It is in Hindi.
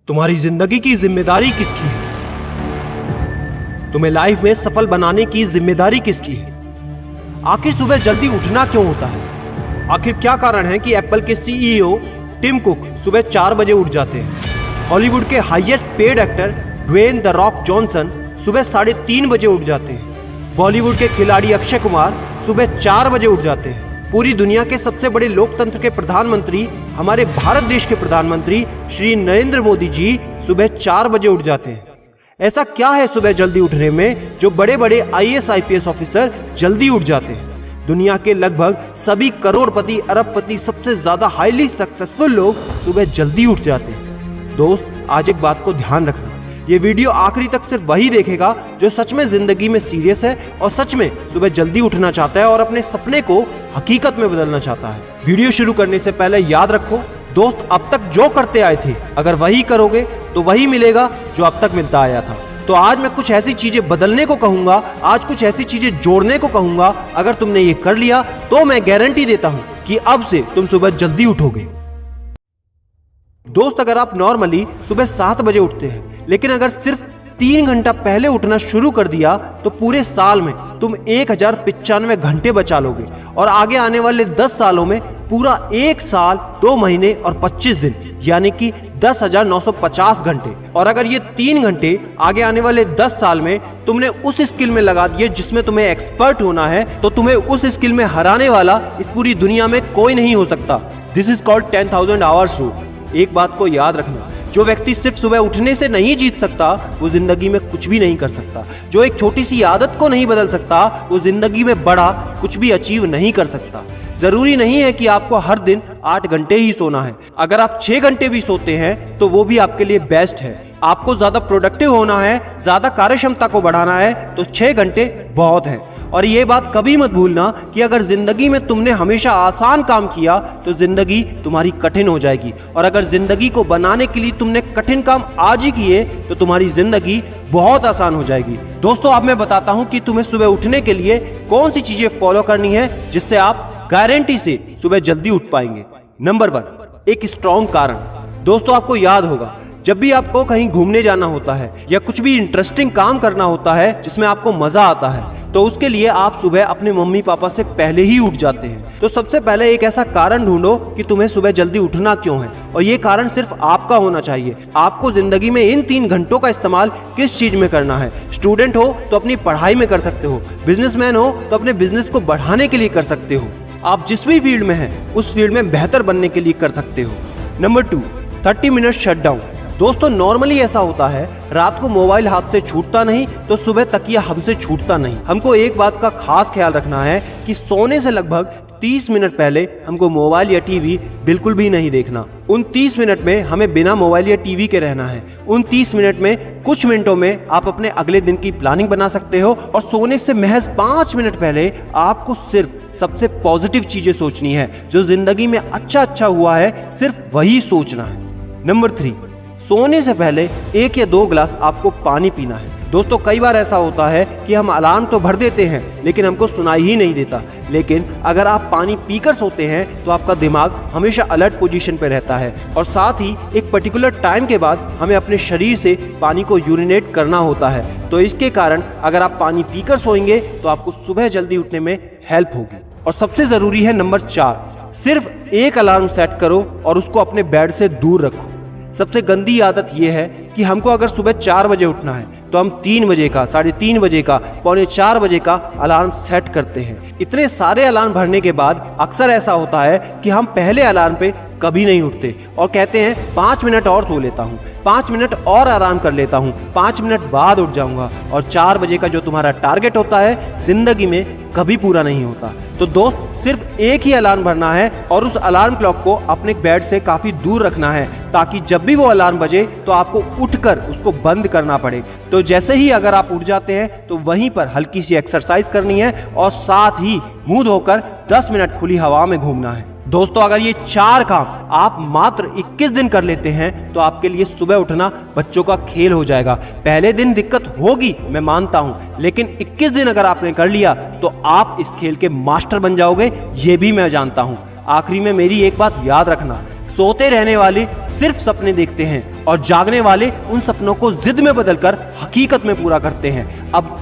तुम्हारी जिंदगी की जिम्मेदारी किसकी है? तुम्हें लाइफ में सफल बनाने की जिम्मेदारी किसकी है? आखिर सुबह जल्दी उठना क्यों होता है? आखिर क्या कारण है कि एप्पल के सीईओ टिम कुक सुबह 4 बजे उठ जाते हैं? हॉलीवुड के highest paid actor Dwayne the Rock Johnson सुबह 3:30 बजे उठ जाते हैं। बॉलीवुड के खिलाड़ी अक्षय कुमार सुबह 4 बजे उठ जाते हैं। पूरी दुनिया के सबसे बड़े लोकतंत्र के प्रधानमंत्री, हमारे भारत देश के प्रधानमंत्री श्री नरेंद्र मोदी जी सुबह 4 बजे उठ जाते हैं। ऐसा क्या है सुबह जल्दी उठने में जो बड़े बड़े आईएएस आईपीएस ऑफिसर जल्दी उठ जाते हैं? दुनिया के लगभग सभी करोड़पति, अरबपति, सबसे ज्यादा हाईली सक्सेसफुल लोग सुबह जल्दी उठ जाते हैं। दोस्त, आज एक बात को ध्यान रखना, ये वीडियो आखिरी तक सिर्फ वही देखेगा जो सच में जिंदगी में सीरियस है और सच में सुबह जल्दी उठना चाहता है और अपने सपने को हकीकत में बदलना चाहता है। वीडियो शुरू करने से पहले याद रखो दोस्त, अब तक जो करते आए थे अगर वही करोगे तो वही मिलेगा जो अब तक मिलता आया था। तो आज मैं कुछ ऐसी चीजें बदलने को कहूंगा, आज कुछ ऐसी चीजें जोड़ने को कहूंगा। अगर तुमने ये कर लिया तो मैं गारंटी देता हूं कि अब से तुम सुबह जल्दी उठोगे। दोस्त, अगर आप नॉर्मली सुबह 7 बजे उठते हैं लेकिन अगर सिर्फ 3 घंटा पहले उठना शुरू कर दिया तो पूरे साल में तुम 1095 घंटे बचा लोगे और आगे आने वाले 10 सालों में पूरा 1 साल 2 महीने और 25 दिन यानी कि 10,950 घंटे। और अगर ये 3 घंटे आगे आने वाले 10 साल में तुमने उस स्किल में लगा दिए जिसमें तुम्हें एक्सपर्ट होना है तो तुम्हें उस स्किल में हराने वाला इस पूरी दुनिया में कोई नहीं हो सकता। This is called 10,000 hours rule. एक बात को याद रखना, जो व्यक्ति सिर्फ सुबह उठने से नहीं जीत सकता वो जिंदगी में कुछ भी नहीं कर सकता। जो एक छोटी सी आदत को नहीं बदल सकता वो जिंदगी में बड़ा कुछ भी अचीव नहीं कर सकता। जरूरी नहीं है कि आपको हर दिन 8 घंटे ही सोना है। अगर आप 6 घंटे भी सोते हैं तो वो भी आपके लिए बेस्ट है। आपको ज्यादा प्रोडक्टिव होना है, ज्यादा कार्यक्षमता को बढ़ाना है तो 6 घंटे बहुत है। और ये बात कभी मत भूलना कि अगर जिंदगी में तुमने हमेशा आसान काम किया तो जिंदगी तुम्हारी कठिन हो जाएगी और अगर जिंदगी को बनाने के लिए तुमने कठिन काम आज ही किए तो तुम्हारी जिंदगी बहुत आसान हो जाएगी। दोस्तों, अब मैं बताता हूं कि तुम्हें सुबह उठने के लिए कौन सी चीजें फॉलो करनी है जिससे आप गारंटी से सुबह जल्दी उठ पाएंगे। नंबर 1, एक स्ट्रॉन्ग कारण। दोस्तों, आपको याद होगा जब भी आपको कहीं घूमने जाना होता है या कुछ भी इंटरेस्टिंग काम करना होता है जिसमें आपको मजा आता है तो उसके लिए आप सुबह अपने मम्मी पापा से पहले ही उठ जाते हैं। तो सबसे पहले एक ऐसा कारण ढूंढो कि तुम्हें सुबह जल्दी उठना क्यों है और ये कारण सिर्फ आपका होना चाहिए। आपको जिंदगी में इन 3 घंटों का इस्तेमाल किस चीज में करना है? स्टूडेंट हो तो अपनी पढ़ाई में कर सकते हो, बिजनेसमैन हो तो अपने बिजनेस को बढ़ाने के लिए कर सकते हो, आप जिस भी फील्ड में हैं उस फील्ड में बेहतर बनने के लिए कर सकते हो। Number 2, 30 minute shutdown. दोस्तों, नॉर्मली ऐसा होता है रात को मोबाइल हाथ से छूटता नहीं तो सुबह तकिया हमसे छूटता नहीं। हमको एक बात का खास ख्याल रखना है कि सोने से लगभग 30 मिनट पहले हमको मोबाइल या टीवी बिल्कुल भी नहीं देखना। उन 30 मिनट में हमें बिना मोबाइल या टीवी के रहना है। उन 30 मिनट में कुछ मिनटों में आप अपने अगले दिन की प्लानिंग बना सकते हो और सोने से महज 5 मिनट पहले आपको सिर्फ सबसे पॉजिटिव चीजें सोचनी है। जो जिंदगी में अच्छा हुआ है सिर्फ वही सोचना है। नंबर 3, सोने से पहले 1 या 2 गिलास आपको पानी पीना है। दोस्तों, कई बार ऐसा होता है कि हम अलार्म तो भर देते हैं लेकिन हमको सुनाई ही नहीं देता। लेकिन अगर आप पानी पीकर सोते हैं तो आपका दिमाग हमेशा अलर्ट पोजीशन पे रहता है और साथ ही एक पर्टिकुलर टाइम के बाद हमें अपने शरीर से पानी को यूरिनेट करना होता है। तो इसके कारण अगर आप पानी पीकर सोएंगे तो आपको सुबह जल्दी उठने में हेल्प होगी। और सबसे जरूरी है नंबर 4, सिर्फ एक अलार्म सेट करो और उसको अपने बेड से दूर रखो। सबसे गंदी आदत यह है कि हमको अगर सुबह 4 बजे उठना है तो हम 3 बजे का, 3:30 बजे का, 3:45 बजे का अलार्म सेट करते हैं। इतने सारे अलार्म भरने के बाद अक्सर ऐसा होता है कि हम पहले अलार्म पे कभी नहीं उठते और कहते हैं 5 मिनट और सो लेता हूँ, 5 मिनट और आराम कर लेता हूँ, 5 मिनट बाद उठ जाऊंगा। और 4 बजे का जो तुम्हारा टारगेट होता है जिंदगी में कभी पूरा नहीं होता। तो दोस्त, सिर्फ एक ही अलार्म भरना है और उस अलार्म क्लॉक को अपने बेड से काफी दूर रखना है ताकि जब भी वो अलार्म बजे तो आपको उठकर उसको बंद करना पड़े। तो जैसे ही अगर आप उठ जाते हैं तो वहीं पर हल्की सी एक्सरसाइज करनी है और साथ ही मुंह धोकर 10 मिनट खुली हवा में घूमना है। दोस्तों, अगर ये 4 काम आप मात्र 21 दिन कर लेते हैं तो आपके लिए सुबह उठना बच्चों का खेल हो जाएगा। पहले दिन दिक्कत होगी, मैं मानता हूं, लेकिन 21 दिन अगर आपने कर लिया तो आप इस खेल के मास्टर बन जाओगे, ये भी मैं जानता हूं। आखिरी में मेरी एक बात याद रखना, सोते रहने वाले सिर्फ सपने देखते हैं और जागने वाले उन सपनों को जिद में बदलकर हकीकत में पूरा करते हैं। अब